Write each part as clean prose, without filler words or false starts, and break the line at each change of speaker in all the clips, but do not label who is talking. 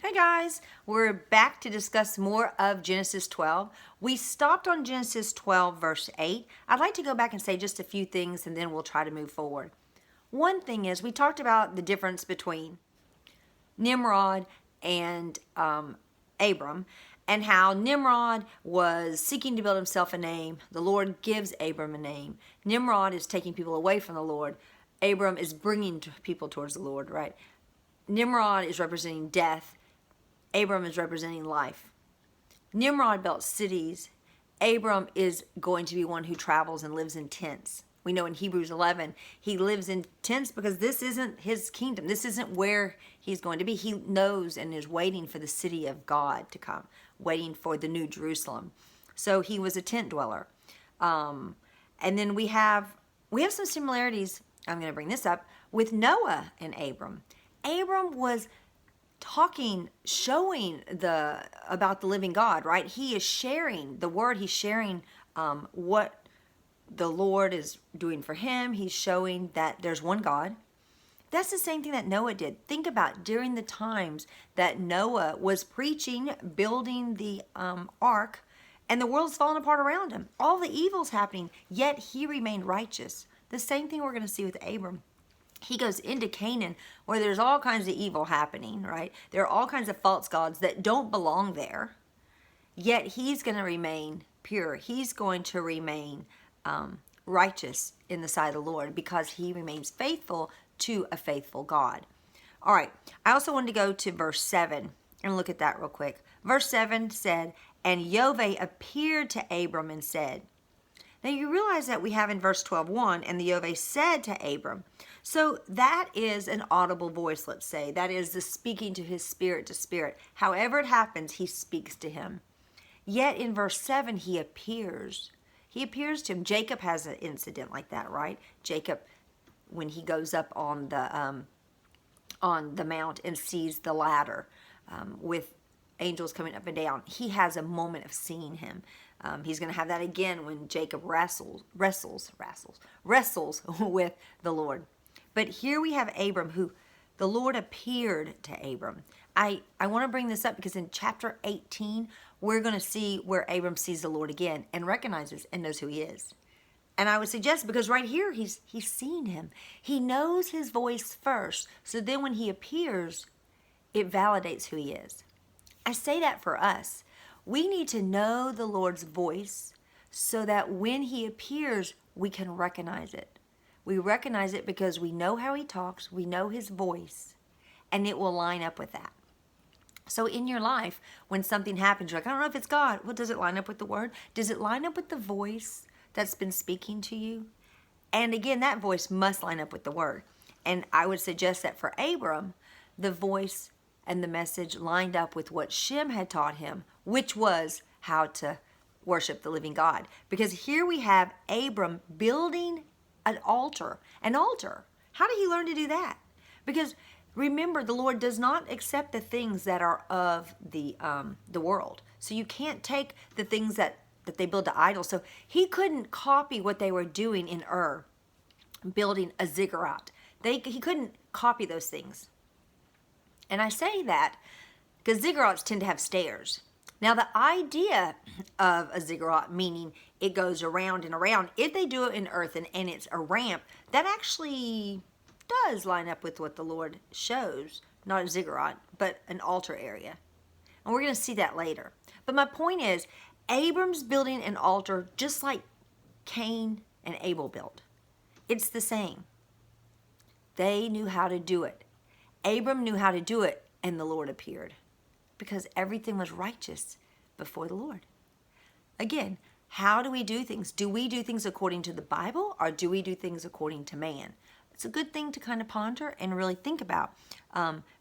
Hey guys, we're back to discuss more of Genesis 12. We stopped on Genesis 12 verse 8. I'd like to go back and say just a few things and then we'll try to move forward. One thing is we talked about the difference between Nimrod and Abram, and how Nimrod was seeking to build himself a name. The Lord gives Abram a name. Nimrod is taking people away from the Lord. Abram is bringing people towards the Lord, right? Nimrod is representing death. Abram is representing life. Nimrod built cities. Abram is going to be one who travels and lives in tents. We know in Hebrews 11, he lives in tents because this isn't his kingdom. This isn't where he's going to be. He knows and is waiting for the city of God to come, waiting for the new Jerusalem. So he was a tent dweller. And then we have some similarities, I'm going to bring this up, with Noah and Abram. Abram was showing about the living God, right? He is sharing the word. He's sharing what the Lord is doing for him. He's showing that there's one God. That's the same thing that Noah did. Think about during the times that Noah was preaching, building the ark, and the world's falling apart around him. All the evil's happening, yet he remained righteous. The same thing we're going to see with Abram. He goes into Canaan where there's all kinds of evil happening, right? There are all kinds of false gods that don't belong there. Yet he's going to remain pure. He's going to remain righteous in the sight of the Lord because he remains faithful to a faithful God. All right. I also wanted to go to verse 7 and look at that real quick. Verse 7 said, "And Yahweh appeared to Abram and said." Now you realize that we have in verse 12:1, "And the Yahweh said to Abram." So that is an audible voice, let's say. That is the speaking to his spirit to spirit. However it happens, he speaks to him. Yet in verse 7, he appears. He appears to him. Jacob has an incident like that, right? Jacob, when he goes up on the mount and sees the ladder with angels coming up and down, he has a moment of seeing him. He's going to have that again when Jacob wrestles with the Lord. But here we have Abram, who the Lord appeared to Abram. I want to bring this up because in chapter 18, we're going to see where Abram sees the Lord again and recognizes and knows who he is. And I would suggest, because right here, he's seen him. He knows his voice first. So then when he appears, it validates who he is. I say that for us. We need to know the Lord's voice so that when he appears, we can recognize it. We recognize it because we know how he talks, we know his voice, and it will line up with that. So in your life, when something happens, you're like, I don't know if it's God. Well, does it line up with the word? Does it line up with the voice that's been speaking to you? And again, that voice must line up with the word. And I would suggest that for Abram, the voice and the message lined up with what Shem had taught him, which was how to worship the living God. Because here we have Abram building an altar. An altar. How did he learn to do that? Because remember, the Lord does not accept the things that are of the world. So you can't take the things that they build to idols. So he couldn't copy what they were doing in Ur, building a ziggurat. He couldn't copy those things. And I say that because ziggurats tend to have stairs. Now, the idea of a ziggurat, meaning it goes around and around, if they do it in earthen and it's a ramp, that actually does line up with what the Lord shows. Not a ziggurat, but an altar area. And we're going to see that later. But my point is, Abram's building an altar just like Cain and Abel built. It's the same. They knew how to do it. Abram knew how to do it, and the Lord appeared because everything was righteous before the Lord. Again, how do we do things? Do we do things according to the Bible, or do we do things according to man? It's a good thing to kind of ponder and really think about,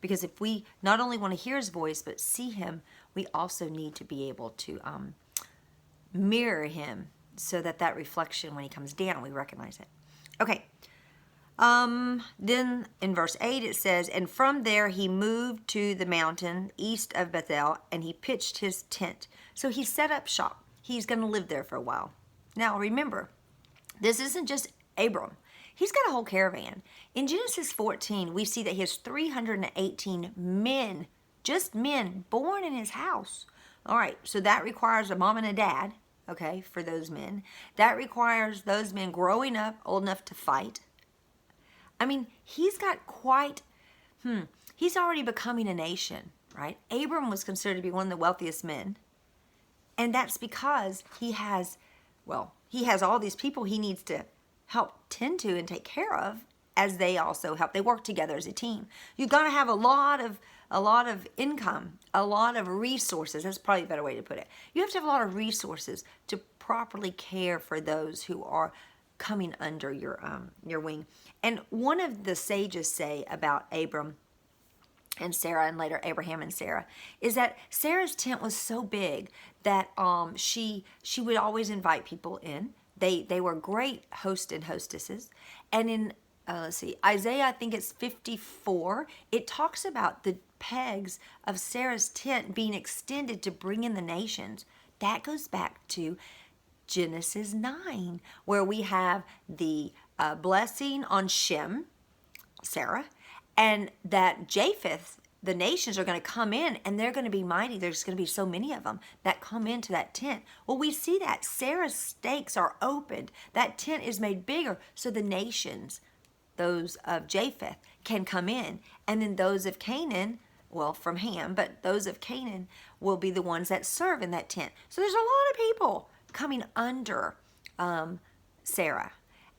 because if we not only want to hear his voice but see him, we also need to be able to mirror him so that reflection, when he comes down, we recognize it. Okay. Then in verse 8 it says, "And from there he moved to the mountain east of Bethel, and he pitched his tent." So he set up shop. He's going to live there for a while. Now remember, this isn't just Abram. He's got a whole caravan. In Genesis 14, we see that he has 318 men just men born in his house. All right, so that requires a mom and a dad, okay, for those men. That requires those men growing up old enough to fight. I mean, he's got quite, he's already becoming a nation, right? Abram was considered to be one of the wealthiest men. And that's because he has all these people he needs to help tend to and take care of, as they also help. They work together as a team. You've got to have a lot of income, a lot of resources. That's probably a better way to put it. You have to have a lot of resources to properly care for those who are coming under your wing. And one of the sages say about Abram and Sarah, and later Abraham and Sarah, is that Sarah's tent was so big that she would always invite people in. They were great hosts and hostesses. And in Isaiah, I think it's 54, it talks about the pegs of Sarah's tent being extended to bring in the nations. That goes back to Genesis 9, where we have the blessing on Shem, Sarah, and that Japheth, the nations are going to come in and they're going to be mighty. There's going to be so many of them that come into that tent. Well, we see that Sarah's stakes are opened. That tent is made bigger so the nations, those of Japheth, can come in. And then those of Canaan, well, from Ham, but those of Canaan will be the ones that serve in that tent. So there's a lot of people coming under Sarah.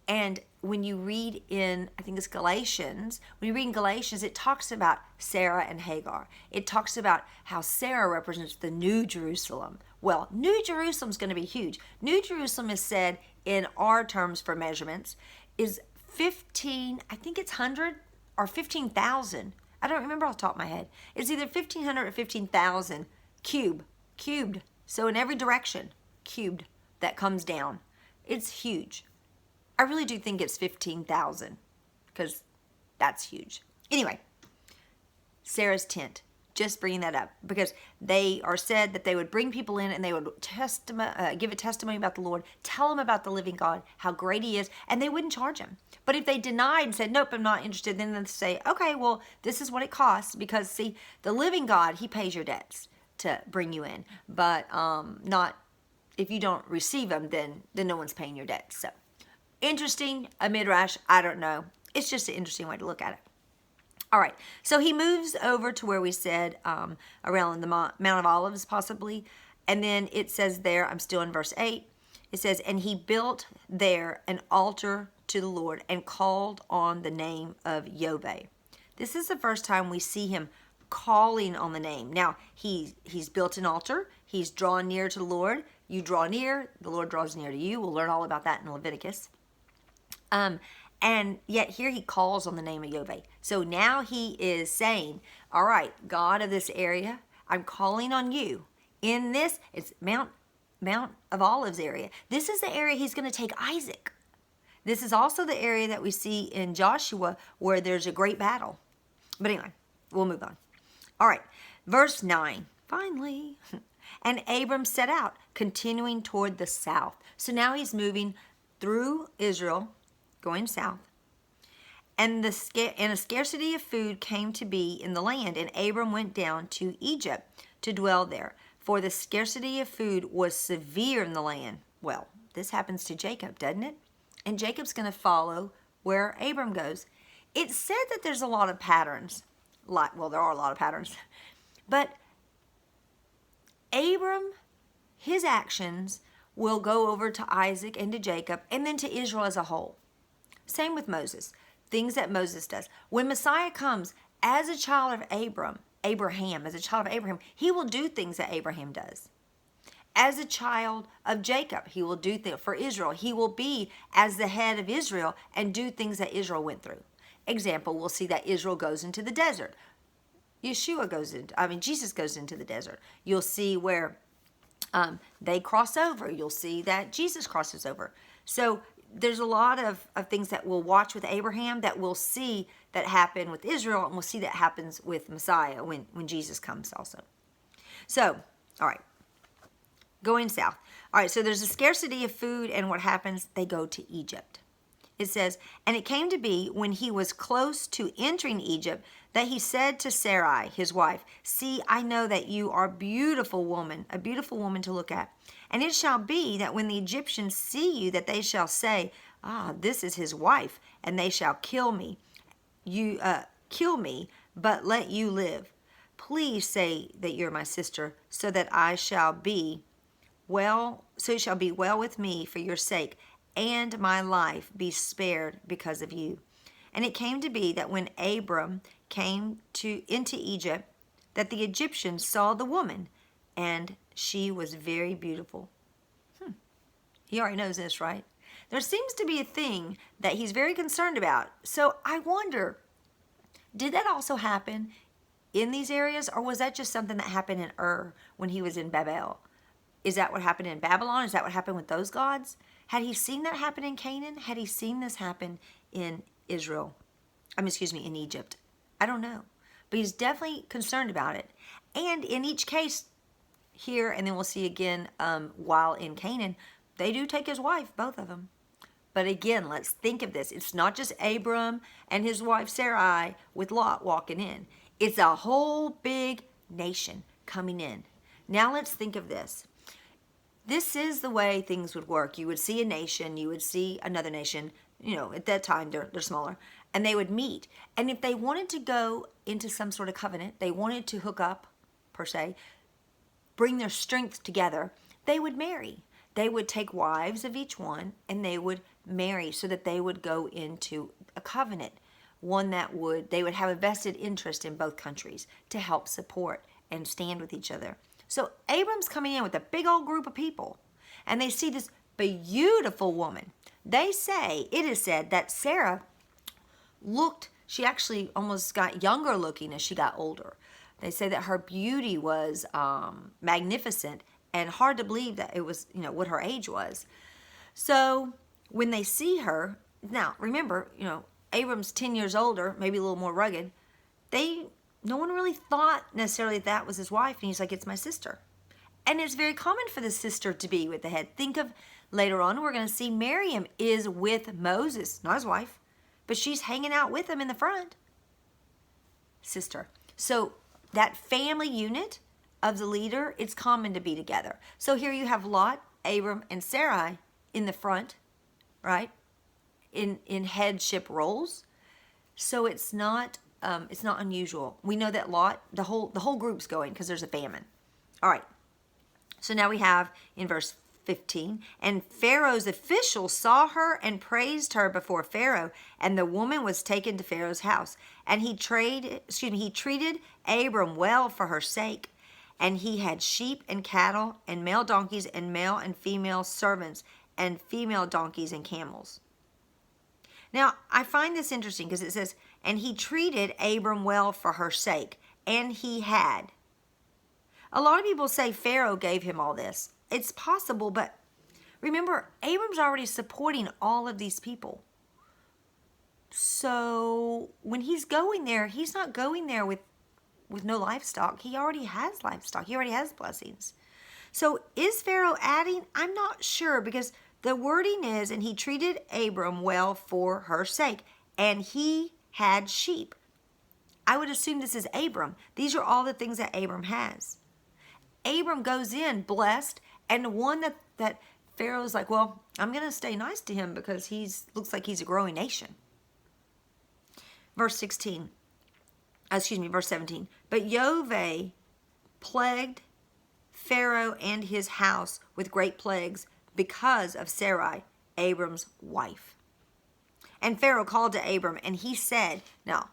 And when you read in, I think it's Galatians, when you read in Galatians, it talks about Sarah and Hagar. It talks about how Sarah represents the New Jerusalem. Well, New Jerusalem's going to be huge. New Jerusalem is said in our terms for measurements is 15, I think it's 100 or 15,000. I don't remember off the top of my head. It's either 1,500 or 15,000 cubed. So in every direction, cubed, that comes down. It's huge. I really do think it's 15,000 because that's huge. Anyway, Sarah's tent, just bringing that up because they are said that they would bring people in and they would give a testimony about the Lord, tell them about the living God, how great he is, and they wouldn't charge him. But if they denied and said, nope, I'm not interested, then they'd say, okay, well, this is what it costs because, see, the living God, he pays your debts to bring you in, but not if you don't receive them, then no one's paying your debts. So interesting, a midrash, I don't know. It's just an interesting way to look at it. All right, so he moves over to where we said around the Mount of Olives possibly, and then it says there, I'm still in verse 8, it says, and he built there an altar to the Lord and called on the name of Yahweh. This is the first time we see him calling on the name. Now, he's built an altar, he's drawn near to the Lord. You draw near, the Lord draws near to you. We'll learn all about that in Leviticus. And yet here he calls on the name of Yahweh. So now he is saying, all right, God of this area, I'm calling on you. In this, it's Mount of Olives area. This is the area he's going to take Isaac. This is also the area that we see in Joshua where there's a great battle. But anyway, we'll move on. All right, verse 9, finally. And Abram set out, continuing toward the south. So now he's moving through Israel, going south. And a scarcity of food came to be in the land, and Abram went down to Egypt to dwell there. For the scarcity of food was severe in the land. Well, this happens to Jacob, doesn't it? And Jacob's going to follow where Abram goes. It's said that there's a lot of patterns. Well, there are a lot of patterns. But Abram, his actions will go over to Isaac and to Jacob and then to Israel as a whole. Same with Moses. Things that Moses does. When Messiah comes as a child of Abraham, as a child of Abraham, he will do things that Abraham does. As a child of Jacob, he will do things for Israel. He will be as the head of Israel and do things that Israel went through. Example, we'll see that Israel goes into the desert. Jesus goes into the desert. You'll see where they cross over. You'll see that Jesus crosses over. So there's a lot of things that we'll watch with Abraham that we'll see that happen with Israel, and we'll see that happens with Messiah when Jesus comes also. So, all right, going south. All right, so there's a scarcity of food, and what happens? They go to Egypt. It says, and it came to be when he was close to entering Egypt that he said to Sarai, his wife, "See, I know that you are a beautiful woman to look at. And it shall be that when the Egyptians see you, that they shall say, 'Ah, this is his wife,' and they shall kill me. Kill me, but let you live. Please say that you're my sister, so that it shall be well with me for your sake, and my life be spared because of you." And it came to be that when Abram came into Egypt, that the Egyptians saw the woman, and she was very beautiful. He already knows this, right? There seems to be a thing that he's very concerned about. So I wonder, did that also happen in these areas, or was that just something that happened in when he was in Babel? Is that what happened in Babylon? Is that what happened with those gods? Had he seen that happen in Canaan? Had he seen this happen in in Egypt? I don't know. But he's definitely concerned about it. And in each case here, and then we'll see again while in Canaan, they do take his wife, both of them. But again, let's think of this. It's not just Abram and his wife Sarai with Lot walking in. It's a whole big nation coming in. Now let's think of this. This is the way things would work. You would see a nation, you would see another nation. At that time, they're smaller. And they would meet. And if they wanted to go into some sort of covenant, they wanted to hook up, per se, bring their strength together, they would marry. They would take wives of each one, and they would marry so that they would go into a covenant, one that they would have a vested interest in both countries to help support and stand with each other. So Abram's coming in with a big old group of people, and they see this beautiful woman. It is said that Sarah she actually almost got younger looking as she got older. They say that her beauty was magnificent, and hard to believe that it was, what her age was. So when they see her, now remember, Abram's 10 years older, maybe a little more rugged. No one really thought necessarily that was his wife, and he's like, "It's my sister." And it's very common for the sister to be with the head. Think of later on, we're going to see Miriam is with Moses, not his wife, but she's hanging out with him in the front. Sister. So that family unit of the leader, it's common to be together. So here you have Lot, Abram, and Sarai in the front, right? In headship roles. So it's not unusual. We know that Lot, the whole group's going because there's a famine. All right. So now we have in verse 15, and Pharaoh's officials saw her and praised her before Pharaoh, and the woman was taken to Pharaoh's house. And he treated Abram well for her sake. And he had sheep and cattle and male donkeys and male and female servants and female donkeys and camels. Now, I find this interesting because it says, and he treated Abram well for her sake. And he had. A lot of people say Pharaoh gave him all this. It's possible, but remember, Abram's already supporting all of these people. So when he's going there, he's not going there with no livestock. He already has livestock. He already has blessings. So is Pharaoh adding? I'm not sure, because the wording is, and he treated Abram well for her sake, and he had sheep. I would assume this is Abram. These are all the things that Abram has. Abram goes in blessed, and one that Pharaoh's like, well, I'm going to stay nice to him because looks like he's a growing nation. Verse 17. But Yahweh plagued Pharaoh and his house with great plagues because of Sarai, Abram's wife. And Pharaoh called to Abram, and he said, now,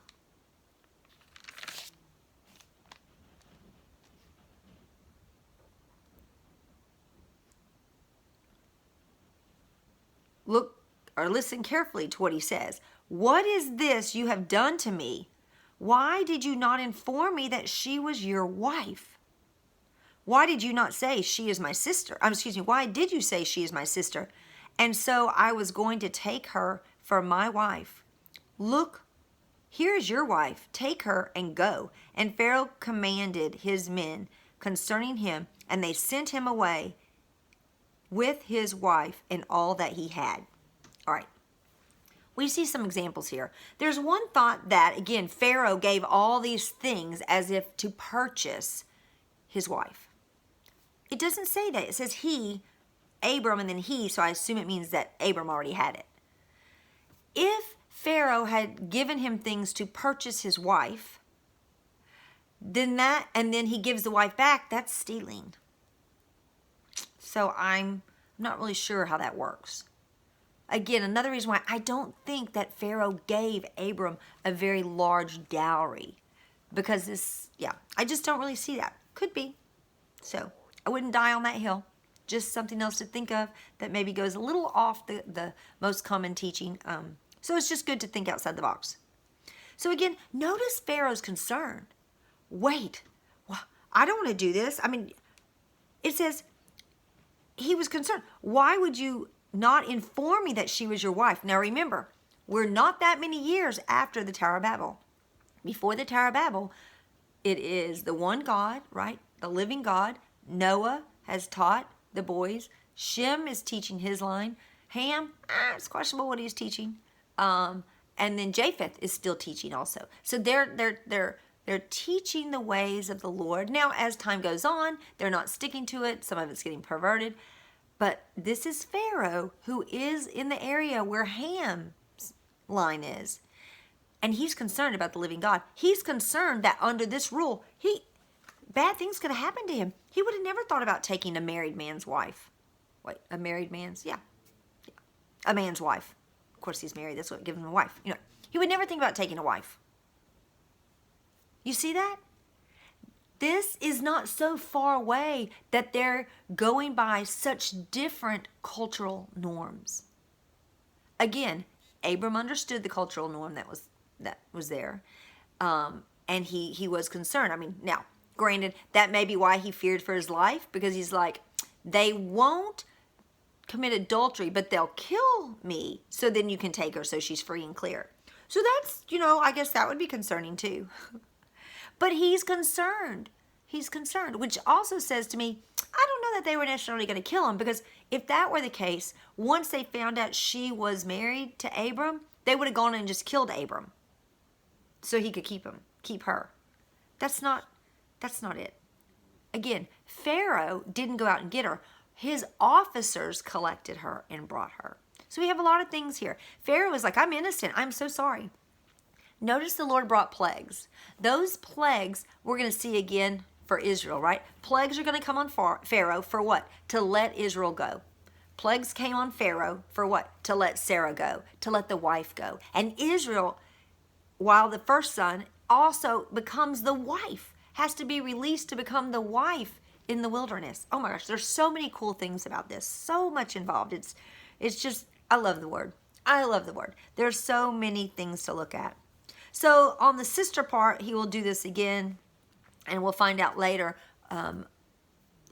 look or listen carefully to what he says. What is this you have done to me? Why did you not inform me that she was your wife? Why did you not say she is my sister? Why did you say she is my sister? And so I was going to take her for my wife. Look, here is your wife. Take her and go. And Pharaoh commanded his men concerning him, and they sent him away with his wife and all that he had. All right. We see some examples here. There's one thought that, again, Pharaoh gave all these things as if to purchase his wife. It doesn't say that. It says he, Abram, and then he, so I assume it means that Abram already had it. If Pharaoh had given him things to purchase his wife, then he gives the wife back, that's stealing. So I'm not really sure how that works. Again, another reason why I don't think that Pharaoh gave Abram a very large dowry. Because I just don't really see that. Could be. So I wouldn't die on that hill. Just something else to think of that maybe goes a little off the most common teaching. So it's just good to think outside the box. So again, notice Pharaoh's concern. Wait, well, I don't want to do this. I mean, it says he was concerned. Why would you not inform me that she was your wife? Now remember, we're not that many years after the Tower of Babel. Before the Tower of Babel, it is the one God, right? The living God. Noah has taught the boys. Shem is teaching his line. Ham, it's questionable what he's teaching. And then Japheth is still teaching also. So they're teaching the ways of the Lord. Now, as time goes on, they're not sticking to it. Some of it's getting perverted. But this is Pharaoh, who is in the area where Ham's line is. And he's concerned about the living God. He's concerned that under this rule, bad things could have happened to him. He would have never thought about taking a married man's wife. Wait, a married man's? Yeah. A man's wife. Of course, he's married. That's what gives him a wife. He would never think about taking a wife. You see that? This is not so far away that they're going by such different cultural norms. Again, Abram understood the cultural norm that was there, and he was concerned. I mean, now, granted, that may be why he feared for his life, because he's like, they won't commit adultery, but they'll kill me, so then you can take her so she's free and clear. So that's, I guess that would be concerning too. But he's concerned. He's concerned, which also says to me, I don't know that they were necessarily going to kill him, because if that were the case, once they found out she was married to Abram, they would have gone and just killed Abram so he could keep her. That's not it. Again, Pharaoh didn't go out and get her. His officers collected her and brought her. So we have a lot of things here. Pharaoh was like, I'm innocent. I'm so sorry. Notice the Lord brought plagues. Those plagues we're going to see again for Israel, right? Plagues are going to come on Pharaoh for what? To let Israel go. Plagues came on Pharaoh for what? To let Sarah go, to let the wife go. And Israel, while the first son also becomes the wife, has to be released to become the wife in the wilderness. Oh my gosh, there's so many cool things about this. So much involved. It's just, I love the word. I love the word. There's so many things to look at. So on the sister part, he will do this again, and we'll find out later,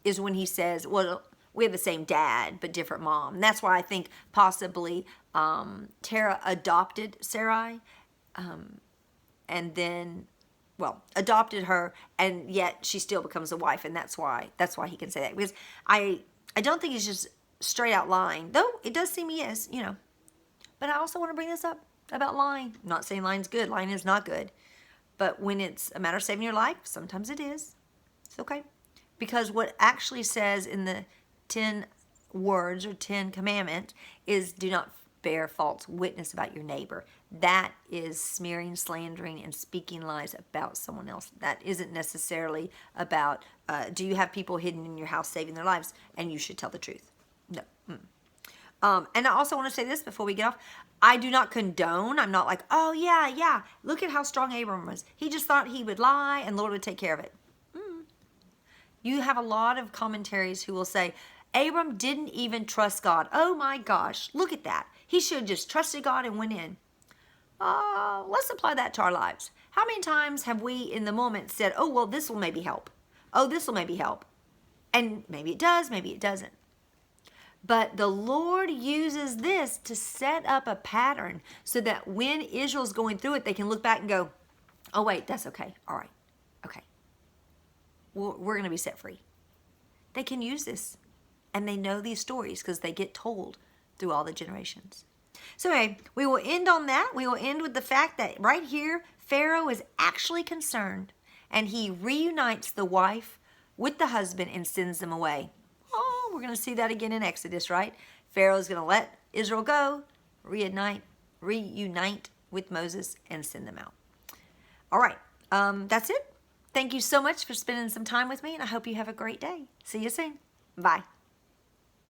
is when he says, well, we have the same dad, but different mom. And that's why I think possibly Terah adopted Sarai, and then, adopted her, and yet she still becomes a wife, and that's why he can say that. Because I don't think he's just straight out lying, though it does seem he is, But I also want to bring this up about lying. I'm not saying lying's good. Lying is not good. But when it's a matter of saving your life, sometimes it is. It's okay. Because what actually says in the 10 words or 10 commandments is do not bear false witness about your neighbor. That is smearing, slandering, and speaking lies about someone else. That isn't necessarily about, do you have people hidden in your house saving their lives, and you should tell the truth. No. And I also want to say this before we get off. I do not condone. I'm not like, oh, yeah. Look at how strong Abram was. He just thought he would lie and the Lord would take care of it. You have a lot of commentaries who will say, Abram didn't even trust God. Oh my gosh, look at that. He should have just trusted God and went in. Let's apply that to our lives. How many times have we in the moment said, oh, well, this will maybe help. Oh, this will maybe help. And maybe it does, maybe it doesn't. But the Lord uses this to set up a pattern so that when Israel's going through it, they can look back and go, oh, wait, that's okay. All right. Okay. We're going to be set free. They can use this. And they know these stories because they get told through all the generations. So anyway, we will end on that. We will end with the fact that right here, Pharaoh is actually concerned, and he reunites the wife with the husband and sends them away. Oh, we're going to see that again in Exodus, right? Pharaoh's going to let Israel go, reunite with Moses, and send them out. All right, that's it. Thank you so much for spending some time with me, and I hope you have a great day. See you soon. Bye.